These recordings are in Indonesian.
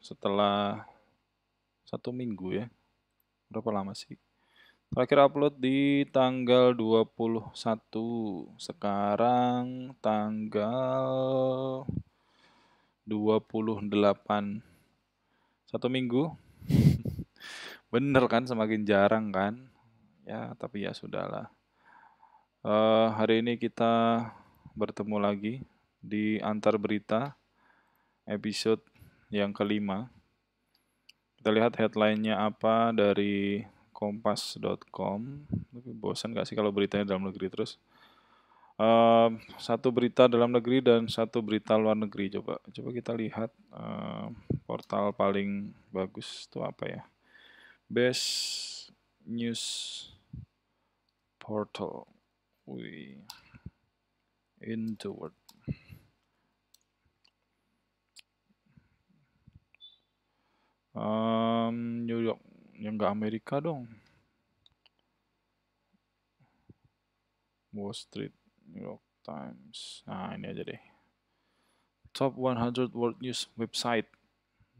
setelah 1 minggu ya. Berapa lama sih? Terakhir upload di tanggal 21. Sekarang tanggal 28. 1 minggu. Bener kan, semakin jarang kan? Ya, tapi ya sudahlah. Hari ini kita bertemu lagi di Antar Berita episode yang kelima. Kita lihat headline-nya apa dari kompas.com. Tapi bosan gak sih kalau beritanya dalam negeri terus? Satu berita dalam negeri dan satu berita luar negeri. Coba kita lihat portal paling bagus itu apa ya? Best News Portal. Wih, Intoword. New York, yang nggak Amerika dong. Wall Street, New York Times. Nah, ini aja deh. Top 100 World News Website.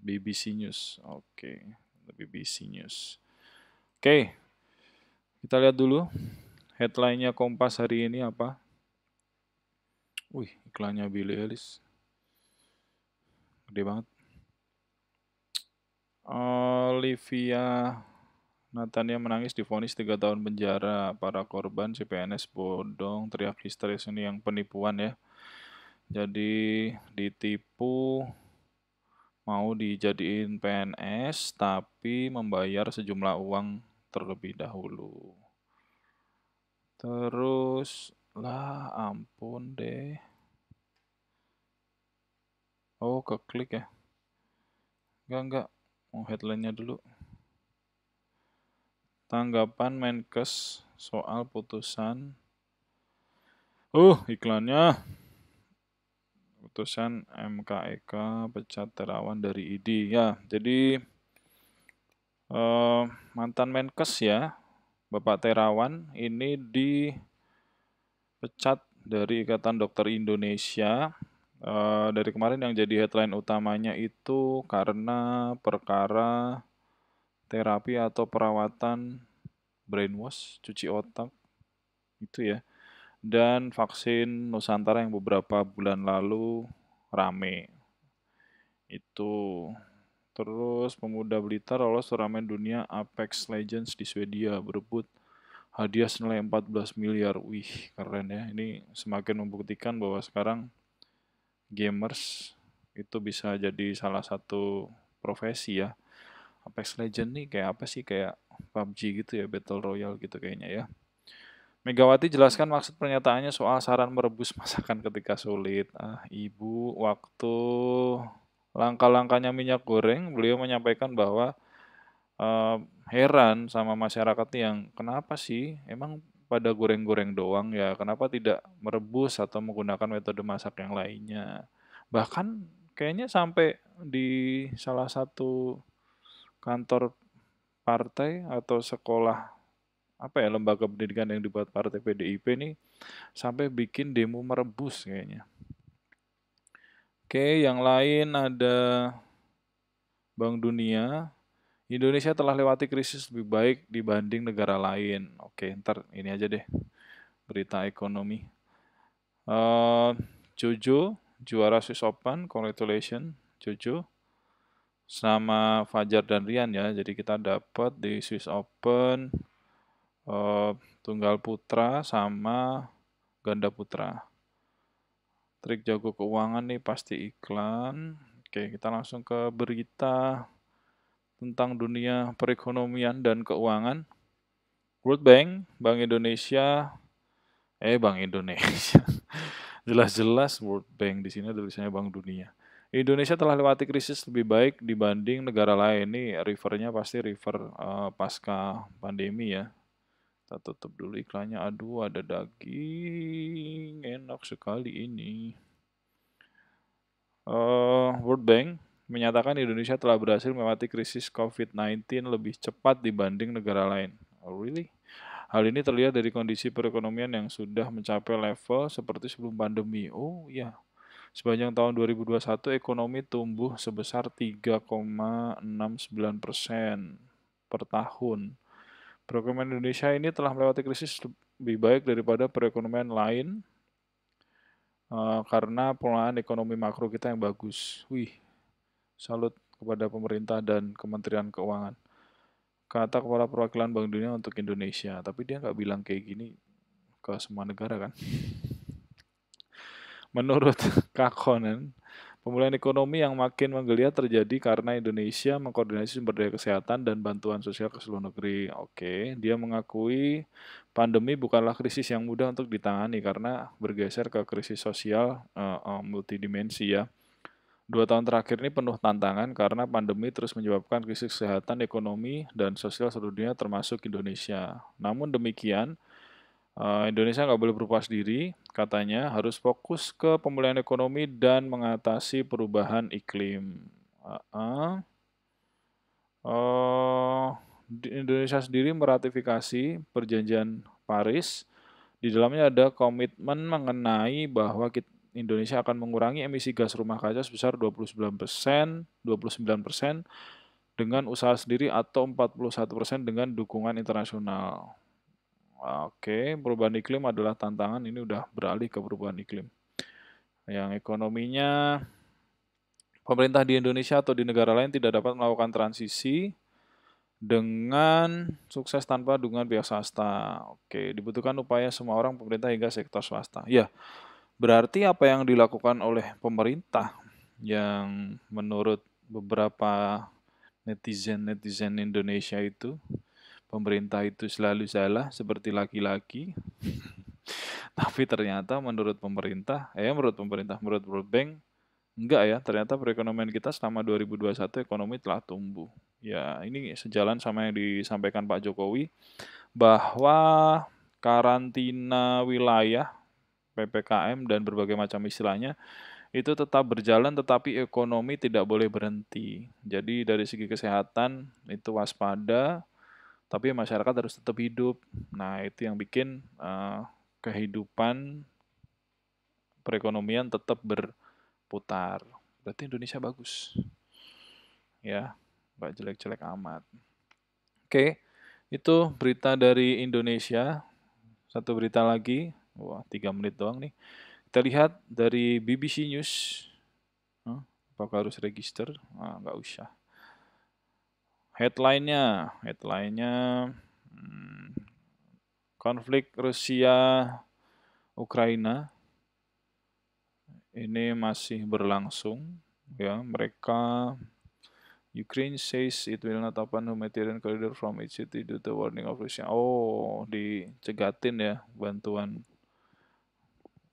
BBC News. Oke, BBC News. Oke, kita lihat dulu headline-nya Kompas hari ini apa. Wih, iklannya Billie Eilish. Gede banget. Olivia Natania menangis divonis 3 tahun penjara. Para korban si PNS bodong, teriak histeris. Ini yang penipuan ya. Jadi ditipu, mau dijadiin PNS tapi membayar sejumlah uang terlebih dahulu. Terus lah ampun deh. Oh, keklik ya. Enggak. Mau headline-nya dulu. Tanggapan Menkes soal putusan. Iklannya. Putusan MKEK pecat Terawan dari ID. Ya, jadi mantan Menkes ya, Bapak Terawan ini dipecat dari Ikatan Dokter Indonesia. Dari kemarin yang jadi headline utamanya itu karena perkara terapi atau perawatan brainwash, cuci otak, itu ya. Dan vaksin Nusantara yang beberapa bulan lalu rame. Itu. Terus pemuda Blitar lolos turnamen dunia Apex Legends di Swedia, berebut hadiah senilai 14 miliar. Wih, keren ya. Ini semakin membuktikan bahwa sekarang gamers itu bisa jadi salah satu profesi ya. Apex Legends nih kayak apa sih? Kayak PUBG gitu ya, Battle Royale gitu kayaknya ya. Megawati jelaskan maksud pernyataannya soal saran merebus masakan ketika sulit. Ibu, waktu langkah-langkahnya minyak goreng, beliau menyampaikan bahwa eh, heran sama masyarakat yang kenapa sih emang pada goreng-goreng doang ya, kenapa tidak merebus atau menggunakan metode masak yang lainnya. Bahkan kayaknya sampai di salah satu kantor partai atau sekolah apa ya, lembaga pendidikan yang dibuat partai PDIP nih sampai bikin demo merebus kayaknya. Oke, yang lain ada Bank Dunia. Indonesia telah lewati krisis lebih baik dibanding negara lain. Oke, ntar ini aja deh berita ekonomi. Jojo juara Swiss Open, congratulations Jojo. Sama Fajar dan Rian ya. Jadi kita dapat di Swiss Open tunggal putra sama ganda putra. Trik jago keuangan nih pasti iklan. Oke, kita langsung ke berita tentang dunia perekonomian dan keuangan. World Bank, Bank Indonesia, Bank Indonesia. Jelas-jelas World Bank di sini tulisannya Bank Dunia. Indonesia telah lewati krisis lebih baik dibanding negara lain. Ini rivernya pasti river pasca pandemi ya. Kita tutup dulu iklannya. Aduh, ada daging. Enak sekali ini. World Bank menyatakan Indonesia telah berhasil melewati krisis COVID-19 lebih cepat dibanding negara lain. Oh, really? Hal ini terlihat dari kondisi perekonomian yang sudah mencapai level seperti sebelum pandemi. Oh ya, Sepanjang tahun 2021 ekonomi tumbuh sebesar 3,69% per tahun. Perekonomian Indonesia ini telah melewati krisis lebih baik daripada perekonomian lain karena pengelolaan ekonomi makro kita yang bagus. Wih, salut kepada pemerintah dan Kementerian Keuangan. Kata Kepala Perwakilan Bank Dunia untuk Indonesia, tapi dia nggak bilang kayak gini ke semua negara kan. Menurut Kak Konen, pemulihan ekonomi yang makin menggeliat terjadi karena Indonesia mengkoordinasi sumber daya kesehatan dan bantuan sosial ke seluruh negeri. Oke, dia mengakui pandemi bukanlah krisis yang mudah untuk ditangani karena bergeser ke krisis sosial multidimensi ya. 2 tahun terakhir ini penuh tantangan karena pandemi terus menyebabkan krisis kesehatan, ekonomi, dan sosial seluruh dunia termasuk Indonesia. Namun demikian, Indonesia nggak boleh berpuas diri, katanya harus fokus ke pemulihan ekonomi dan mengatasi perubahan iklim. Uh, uh, Indonesia sendiri meratifikasi Perjanjian Paris. Di dalamnya ada komitmen mengenai bahwa Indonesia akan mengurangi emisi gas rumah kaca sebesar 29% dengan usaha sendiri atau 41% dengan dukungan internasional. Oke, perubahan iklim adalah tantangan, ini udah beralih ke perubahan iklim. Yang ekonominya, pemerintah di Indonesia atau di negara lain tidak dapat melakukan transisi dengan sukses tanpa dukungan pihak swasta. Oke, dibutuhkan upaya semua orang, pemerintah hingga sektor swasta. Ya, berarti apa yang dilakukan oleh pemerintah yang menurut beberapa netizen Indonesia itu, pemerintah itu selalu salah seperti laki-laki. Tapi ternyata menurut pemerintah, menurut World Bank, enggak ya, ternyata perekonomian kita selama 2021 ekonomi telah tumbuh. Ya, ini sejalan sama yang disampaikan Pak Jokowi, bahwa karantina wilayah, PPKM, dan berbagai macam istilahnya, itu tetap berjalan tetapi ekonomi tidak boleh berhenti. Jadi dari segi kesehatan itu waspada, tapi masyarakat harus tetap hidup. Nah, itu yang bikin kehidupan perekonomian tetap berputar. Berarti Indonesia bagus. Ya, nggak jelek-jelek amat. Oke, itu berita dari Indonesia. Satu berita lagi. Wah, 3 menit doang nih. Kita lihat dari BBC News. Apakah harus register? Nggak usah. Headline-nya konflik Rusia-Ukraina ini masih berlangsung. Ya, Ukraine says it will not open humanitarian corridor from its city due to warning of Russia. Oh, dicegatin ya bantuan,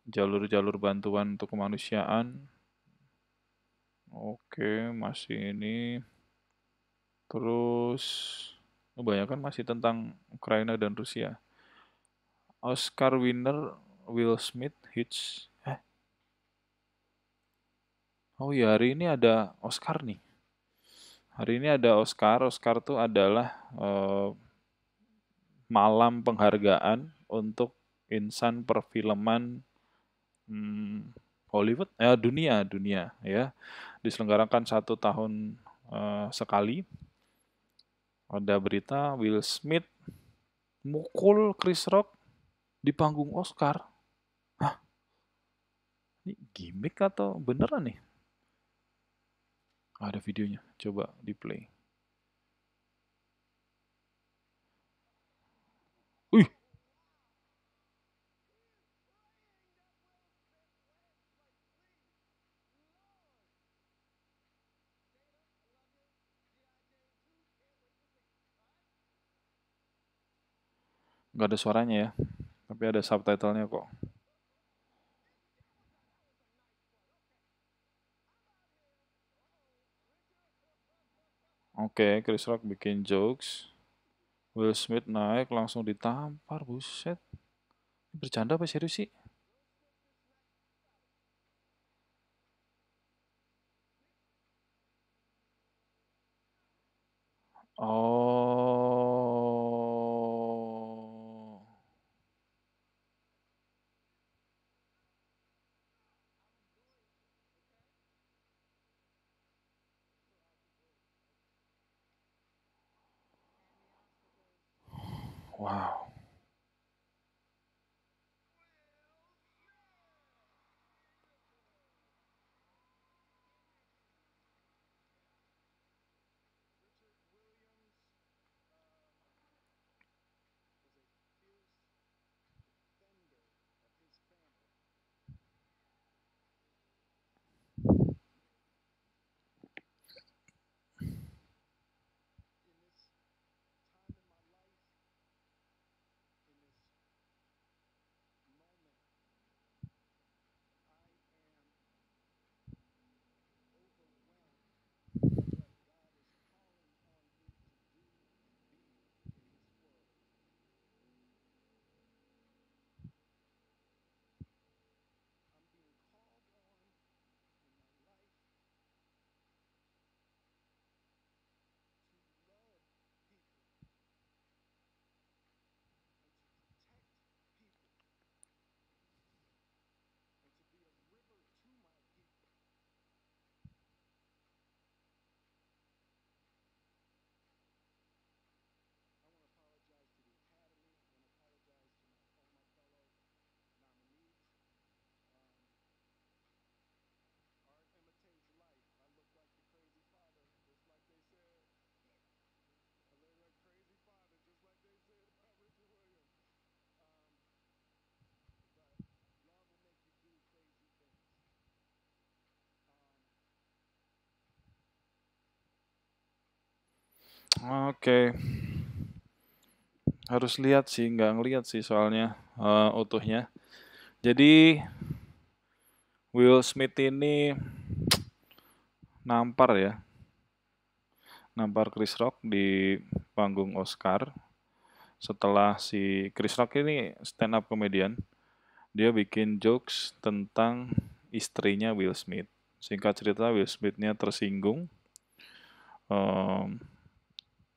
jalur-jalur bantuan untuk kemanusiaan. Oke, masih ini. Terus kebanyakan masih tentang Ukraina dan Rusia. Oscar winner Will Smith hits. Oh ya, hari ini ada Oscar nih. Hari ini ada Oscar. Oscar itu adalah malam penghargaan untuk insan perfilman Hollywood, dunia ya. Diselenggarakan 1 tahun sekali. Ada berita Will Smith mukul Chris Rock di panggung Oscar. Hah? Ini gimmick atau beneran nih? Ada videonya, coba di play. Wih, nggak ada suaranya ya, tapi ada subtitlenya kok. Oke, Chris Rock bikin jokes. Will Smith naik langsung ditampar, buset. Bercanda apa serius sih? Oh. Wow. Oke, harus lihat sih, nggak ngelihat sih soalnya utuhnya. Jadi Will Smith ini nampar ya, nampar Chris Rock di panggung Oscar. Setelah si Chris Rock ini stand up comedian, dia bikin jokes tentang istrinya Will Smith. Singkat cerita Will Smith-nya tersinggung, em,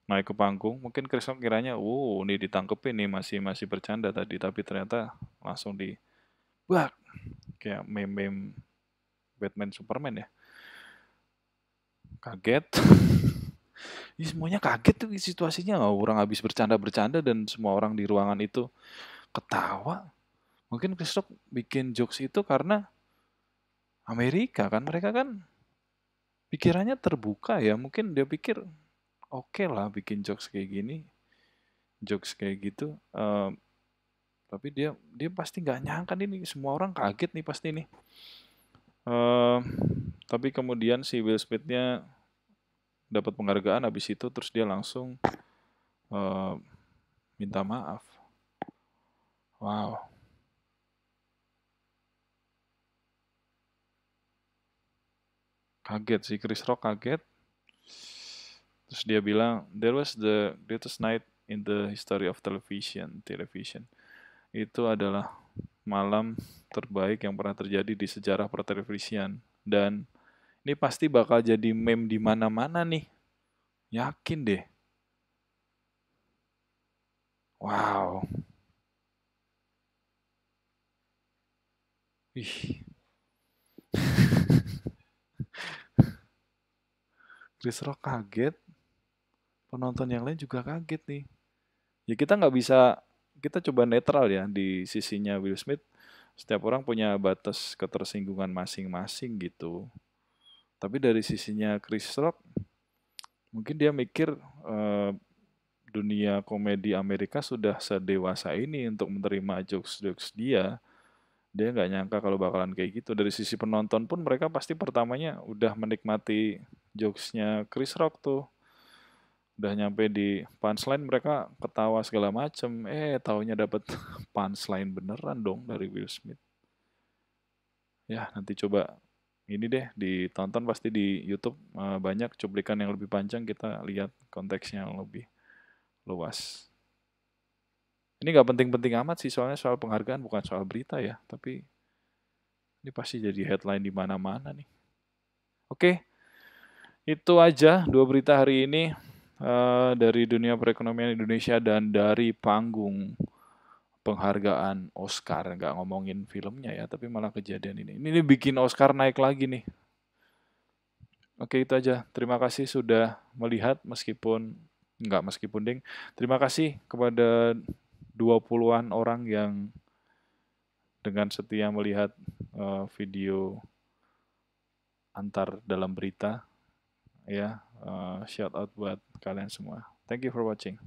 naik ke panggung. Mungkin Chris Rock kiranya, ini ditangkepin nih masih masih bercanda tadi, tapi ternyata langsung di bak kayak meme-meme Batman Superman ya. Kaget. Ini semuanya kaget tuh situasinya. Orang habis bercanda-bercanda dan semua orang di ruangan itu ketawa. Mungkin Chris Rock bikin jokes itu karena Amerika kan, mereka kan pikirannya terbuka ya. Mungkin dia pikir oke lah bikin jokes kayak gini, jokes kayak gitu. Tapi dia dia pasti nggak nyangka ini, semua orang kaget nih pasti nih. Eh, tapi kemudian si Will Smith-nya dapat penghargaan habis itu terus dia langsung eh, minta maaf. Wow, kaget sih Chris Rock kaget. Terus dia bilang, there was the greatest night in the history of television. Itu adalah malam terbaik yang pernah terjadi di sejarah pertelevisian. Dan ini pasti bakal jadi meme di mana-mana nih. Yakin deh. Wow. Ih, Chris Rock kaget, penonton yang lain juga kaget nih. Ya kita nggak bisa, kita coba netral ya di sisinya Will Smith. Setiap orang punya batas ketersinggungan masing-masing gitu. Tapi dari sisinya Chris Rock, mungkin dia mikir eh, dunia komedi Amerika sudah sedewasa ini untuk menerima jokes-jokes dia. Dia nggak nyangka kalau bakalan kayak gitu. Dari sisi penonton pun mereka pasti pertamanya udah menikmati jokesnya Chris Rock tuh. Udah nyampe di punchline mereka ketawa segala macem. Taunya dapat punchline beneran dong dari Will Smith. Ya, nanti coba ini deh ditonton pasti di YouTube banyak cuplikan yang lebih panjang kita lihat konteksnya yang lebih luas. Ini nggak penting-penting amat sih soalnya soal penghargaan bukan soal berita ya, tapi ini pasti jadi headline di mana-mana nih. Oke, itu aja dua berita hari ini dari dunia perekonomian Indonesia dan dari panggung penghargaan Oscar. Nggak ngomongin filmnya ya, tapi malah kejadian ini. Ini bikin Oscar naik lagi nih. Oke, itu aja. Terima kasih sudah melihat meskipun Enggak, meskipun ding. Terima kasih kepada 20-an orang yang dengan setia melihat video antar dalam berita ya. Shout out buat kalian semua. Thank you for watching.